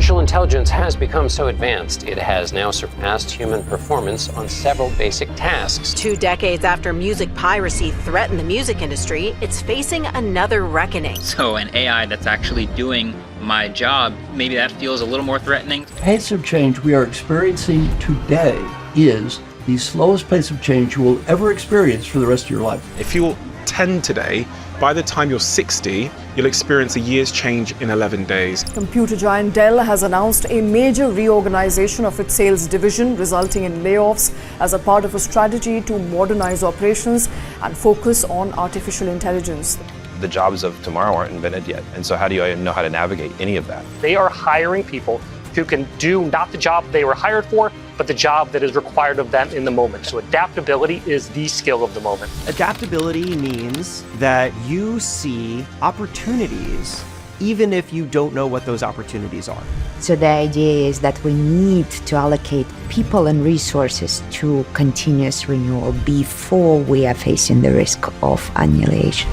Artificial intelligence has become so advanced, it has now surpassed human performance on several basic tasks. 2 decades after music piracy threatened the music industry, it's facing another reckoning. So an AI that's actually doing my job, maybe that feels a little more threatening. The pace of change we are experiencing today is the slowest pace of change you will ever experience for the rest of your life. If you're 10 today, by the time you're 60, you'll experience a year's change in 11 days. Computer giant Dell has announced a major reorganization of its sales division, resulting in layoffs as a part of a strategy to modernize operations and focus on artificial intelligence. The jobs of tomorrow aren't invented yet, and so how do you know how to navigate any of that? They are hiring people who can do not the job they were hired for, but the job that is required of them in the moment. So adaptability is the skill of the moment. Adaptability means that you see opportunities even if you don't know what those opportunities are. So the idea is that we need to allocate people and resources to continuous renewal before we are facing the risk of annihilation.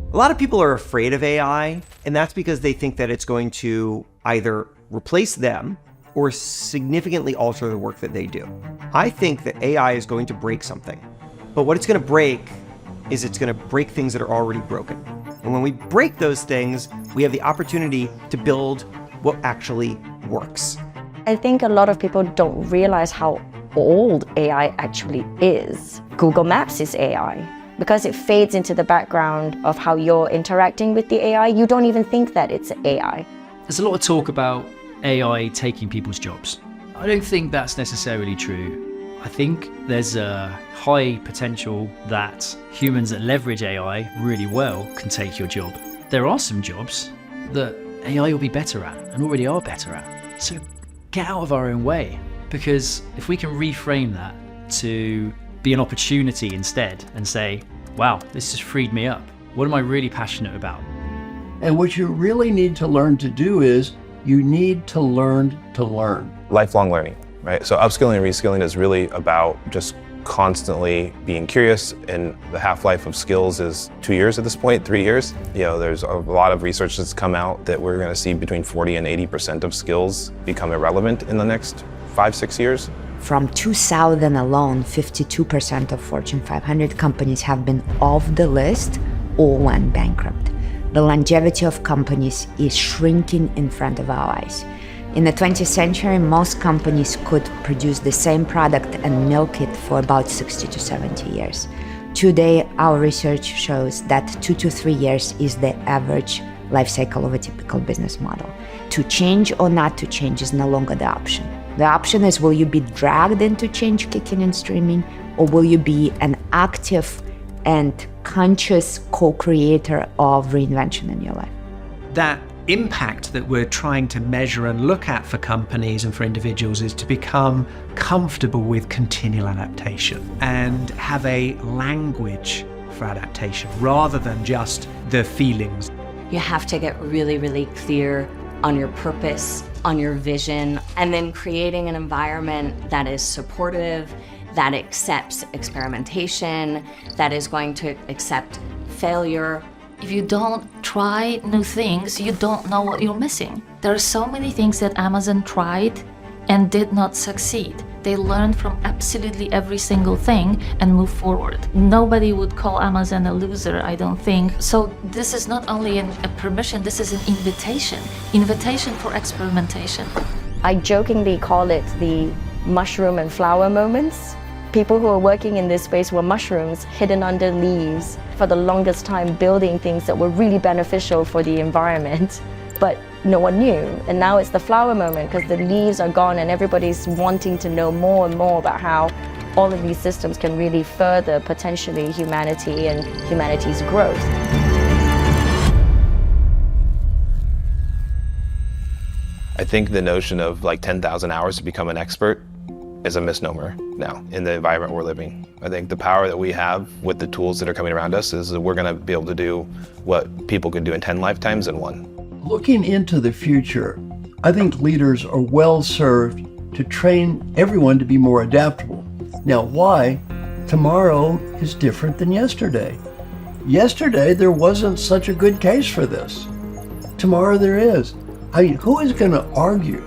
A lot of people are afraid of AI, and that's because they think that it's going to either replace them or significantly alter the work that they do. I think that AI is going to break something, but what it's going to break is it's going to break things that are already broken. And when we break those things, we have the opportunity to build what actually works. I think a lot of people don't realize how old AI actually is. Google Maps is AI. Because it fades into the background of how you're interacting with the AI, you don't even think that it's AI. There's a lot of talk about AI taking people's jobs. I don't think that's necessarily true. I think there's a high potential that humans that leverage AI really well can take your job. There are some jobs that AI will be better at and already are better at. So get out of our own way, because if we can reframe that to be an opportunity instead and say, wow, this has freed me up. What am I really passionate about? And what you really need to learn to do is you need to learn to learn. Lifelong learning, right? So upskilling and reskilling is really about just constantly being curious, and the half-life of skills is 2 years at this point, 3 years. You know, there's a lot of research that's come out that we're gonna see between 40 and 80% of skills become irrelevant in the next 5-6 years. From 2000 alone, 52% of Fortune 500 companies have been off the list or went bankrupt. The longevity of companies is shrinking in front of our eyes. In the 20th century, most companies could produce the same product and milk it for about 60 to 70 years. Today, our research shows that 2 to 3 years is the average life cycle of a typical business model. To change or not to change is no longer the option. The option is, will you be dragged into change kicking and streaming, or will you be an active and conscious co-creator of reinvention in your life? That impact that we're trying to measure and look at for companies and for individuals is to become comfortable with continual adaptation and have a language for adaptation rather than just the feelings. You have to get really, really clear on your purpose, on your vision, and then creating an environment that is supportive, that accepts experimentation, that is going to accept failure. If you don't try new things, you don't know what you're missing. There are so many things that Amazon tried and did not succeed. They learned from absolutely every single thing and moved forward. Nobody would call Amazon a loser, I don't think. So this is not only a permission, this is an invitation for experimentation. I jokingly call it the mushroom and flower moments. People who are working in this space were mushrooms hidden under leaves for the longest time, building things that were really beneficial for the environment, but no one knew. And now it's the flower moment because the leaves are gone and everybody's wanting to know more and more about how all of these systems can really further potentially humanity and humanity's growth. I think the notion of like 10,000 hours to become an expert is a misnomer now in the environment we're living. I think the power that we have with the tools that are coming around us is that we're gonna be able to do what people could do in 10 lifetimes in one. Looking into the future, I think leaders are well served to train everyone to be more adaptable. Now, why? Tomorrow is different than yesterday. Yesterday, there wasn't such a good case for this. Tomorrow there is. I mean, who is going to argue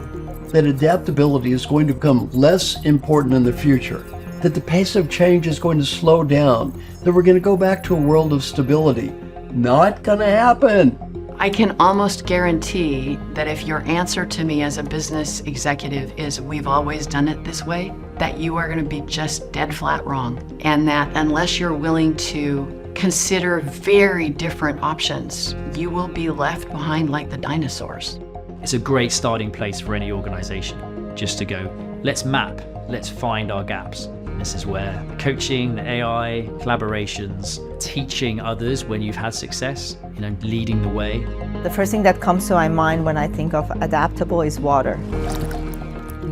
that adaptability is going to become less important in the future? That the pace of change is going to slow down? That we're going to go back to a world of stability? Not going to happen. I can almost guarantee that if your answer to me as a business executive is we've always done it this way, that you are going to be just dead flat wrong. And that unless you're willing to consider very different options, you will be left behind like the dinosaurs. It's a great starting place for any organization, just to go, let's map, let's find our gaps. This is where coaching, the AI, collaborations, teaching others when you've had success, leading the way. The first thing that comes to my mind when I think of adaptable is water.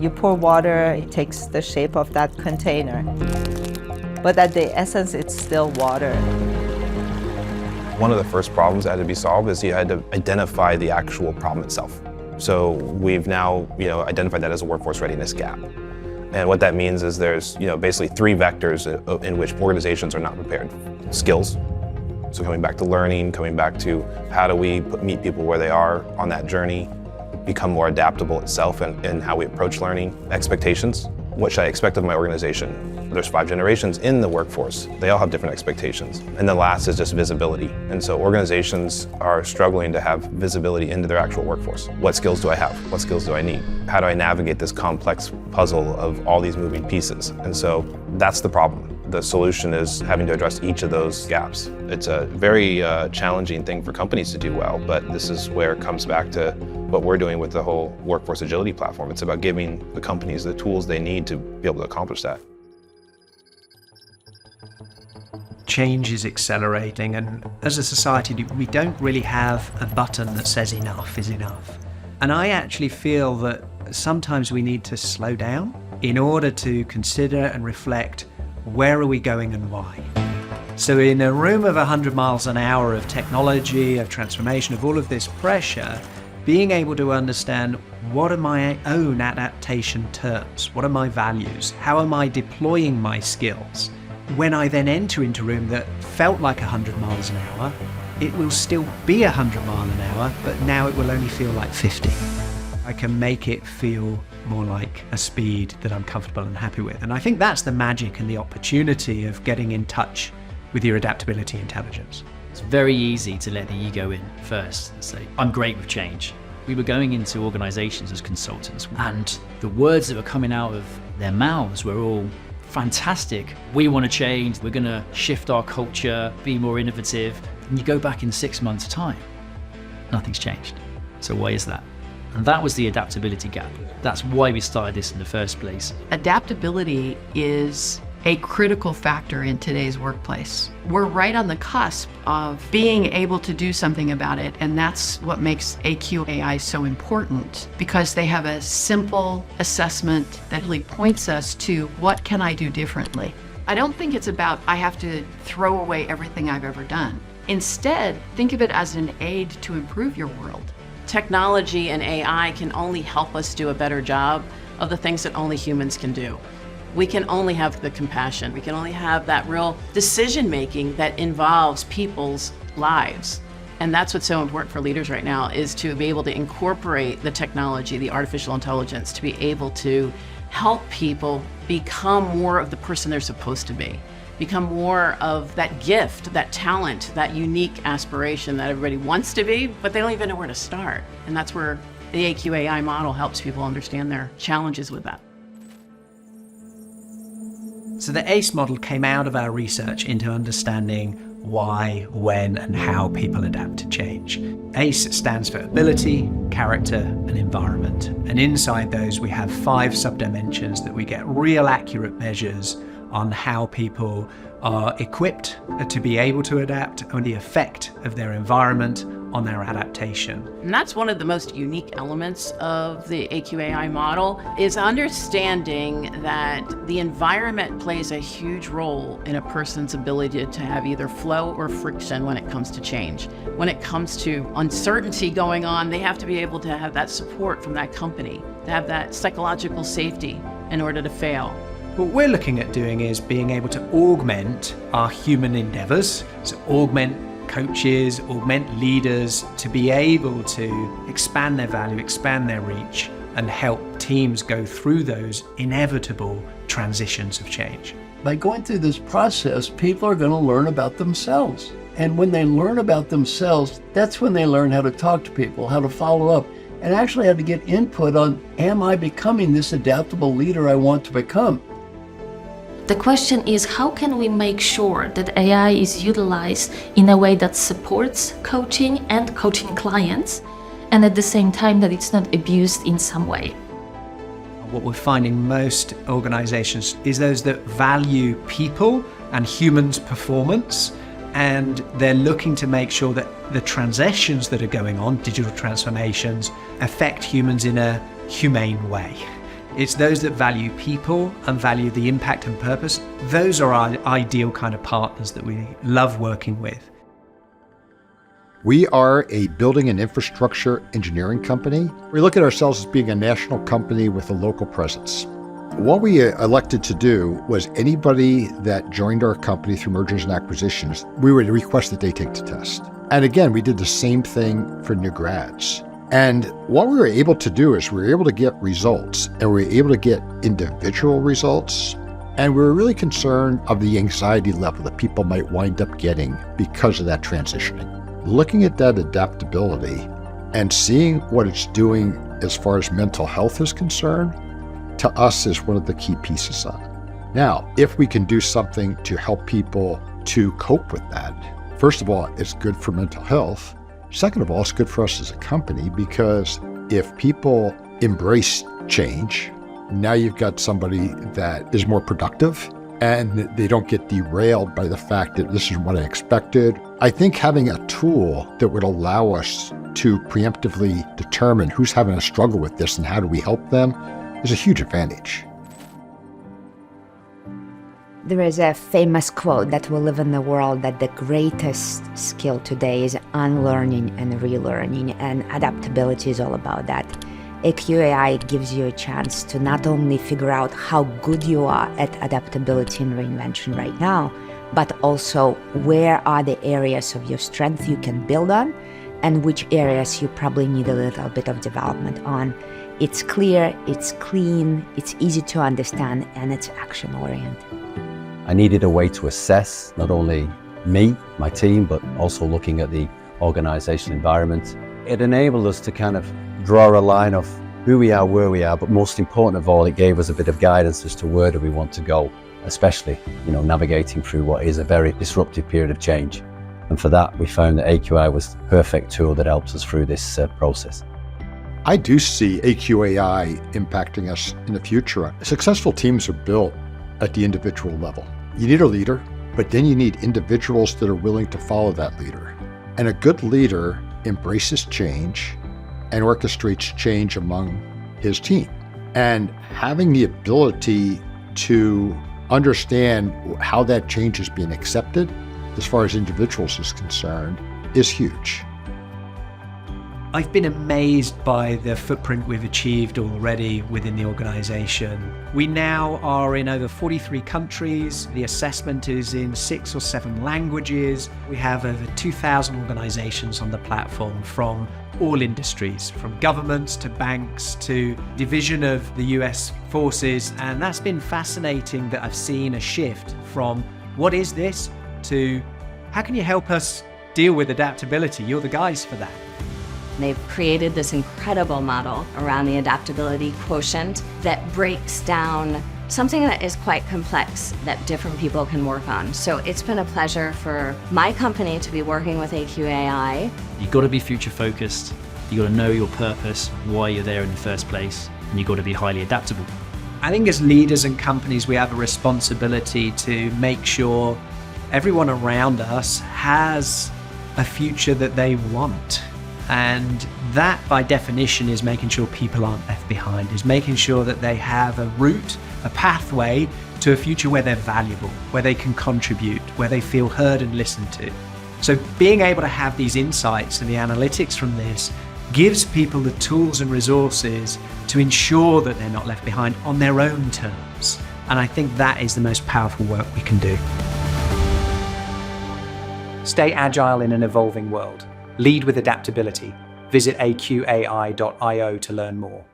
You pour water, it takes the shape of that container. But at the essence, it's still water. One of the first problems that had to be solved is you had to identify the actual problem itself. So we've now identified that as a workforce readiness gap. And what that means is there's basically three vectors in which organizations are not prepared. Skills, so coming back to learning, coming back to how do we meet people where they are on that journey, become more adaptable itself in how we approach learning. Expectations, what should I expect of my organization? There's 5 generations in the workforce. They all have different expectations. And the last is just visibility. And so organizations are struggling to have visibility into their actual workforce. What skills do I have? What skills do I need? How do I navigate this complex puzzle of all these moving pieces? And so that's the problem. The solution is having to address each of those gaps. It's a very challenging thing for companies to do well, but this is where it comes back to what we're doing with the whole workforce agility platform. It's about giving the companies the tools they need to be able to accomplish that. Change is accelerating, and as a society, we don't really have a button that says enough is enough. And I actually feel that sometimes we need to slow down in order to consider and reflect where are we going and why. So in a room of 100 miles an hour of technology, of transformation, of all of this pressure, being able to understand what are my own adaptation terms, what are my values, how am I deploying my skills? When I then enter into a room that felt like 100 miles an hour, it will still be 100 miles an hour, but now it will only feel like 50. I can make it feel more like a speed that I'm comfortable and happy with. And I think that's the magic and the opportunity of getting in touch with your adaptability intelligence. It's very easy to let the ego in first and say, I'm great with change. We were going into organizations as consultants, and the words that were coming out of their mouths were all fantastic. We want to change, we're going to shift our culture, be more innovative. And you go back in 6 months' time, nothing's changed. So why is that? And that was the adaptability gap. That's why we started this in the first place. Adaptability is a critical factor in today's workplace. We're right on the cusp of being able to do something about it, and that's what makes AQai so important, because they have a simple assessment that really points us to what can I do differently. I don't think it's about I have to throw away everything I've ever done. Instead, think of it as an aid to improve your world. Technology and AI can only help us do a better job of the things that only humans can do. We can only have the compassion. We can only have that real decision-making that involves people's lives. And that's what's so important for leaders right now, is to be able to incorporate the technology, the artificial intelligence, to be able to help people become more of the person they're supposed to be, become more of that gift, that talent, that unique aspiration that everybody wants to be, but they don't even know where to start. And that's where the AQai model helps people understand their challenges with that. So the ACE model came out of our research into understanding why, when, and how people adapt to change. ACE stands for ability, character, and environment. And inside those, we have 5 subdimensions that we get real accurate measures on how people are equipped to be able to adapt, and the effect of their environment on their adaptation. And that's one of the most unique elements of the AQai model, is understanding that the environment plays a huge role in a person's ability to have either flow or friction when it comes to change. When it comes to uncertainty going on, they have to be able to have that support from that company, to have that psychological safety in order to fail. What we're looking at doing is being able to augment our human endeavors, so augment coaches, augment leaders to be able to expand their value, expand their reach, and help teams go through those inevitable transitions of change. By going through this process, people are going to learn about themselves. And when they learn about themselves, that's when they learn how to talk to people, how to follow up, and actually how to get input on, am I becoming this adaptable leader I want to become? The question is, how can we make sure that AI is utilized in a way that supports coaching and coaching clients, and at the same time that it's not abused in some way? What we're finding most organizations is those that value people and humans' performance, and they're looking to make sure that the transitions that are going on, digital transformations, affect humans in a humane way. It's those that value people and value the impact and purpose. Those are our ideal kind of partners that we love working with. We are a building and infrastructure engineering company. We look at ourselves as being a national company with a local presence. What we elected to do was anybody that joined our company through mergers and acquisitions, we would request that they take the test. And again, we did the same thing for new grads. And what we were able to do is we were able to get results, and we were able to get individual results. And we were really concerned of the anxiety level that people might wind up getting because of that transitioning. Looking at that adaptability and seeing what it's doing as far as mental health is concerned, to us is one of the key pieces of it. Now, if we can do something to help people to cope with that, first of all, it's good for mental health. Second of all, it's good for us as a company, because if people embrace change, now you've got somebody that is more productive and they don't get derailed by the fact that this is what I expected. I think having a tool that would allow us to preemptively determine who's having a struggle with this and how do we help them is a huge advantage. There is a famous quote that we live in the world that the greatest skill today is unlearning and relearning, and adaptability is all about that. AQai gives you a chance to not only figure out how good you are at adaptability and reinvention right now, but also where are the areas of your strength you can build on, and which areas you probably need a little bit of development on. It's clear, it's clean, it's easy to understand, and it's action-oriented. I needed a way to assess not only me, my team, but also looking at the organization environment. It enabled us to kind of draw a line of who we are, where we are, but most important of all, it gave us a bit of guidance as to where do we want to go, especially, navigating through what is a very disruptive period of change. And for that, we found that AQai was the perfect tool that helps us through this process. I do see AQai impacting us in the future. Successful teams are built at the individual level. You need a leader, but then you need individuals that are willing to follow that leader. And a good leader embraces change and orchestrates change among his team. And having the ability to understand how that change is being accepted, as far as individuals is concerned, is huge. I've been amazed by the footprint we've achieved already within the organization. We now are in over 43 countries. The assessment is in 6 or 7 languages. We have over 2,000 organizations on the platform from all industries, from governments to banks to division of the US forces. And that's been fascinating that I've seen a shift from what is this to how can you help us deal with adaptability? You're the guys for that. They've created this incredible model around the adaptability quotient that breaks down something that is quite complex that different people can work on. So it's been a pleasure for my company to be working with AQai. You've got to be future focused. You've got to know your purpose, why you're there in the first place, and you've got to be highly adaptable. I think as leaders and companies, we have a responsibility to make sure everyone around us has a future that they want. And that, by definition, is making sure people aren't left behind, is making sure that they have a route, a pathway to a future where they're valuable, where they can contribute, where they feel heard and listened to. So being able to have these insights and the analytics from this gives people the tools and resources to ensure that they're not left behind on their own terms. And I think that is the most powerful work we can do. Stay agile in an evolving world. Lead with adaptability. Visit aqai.io to learn more.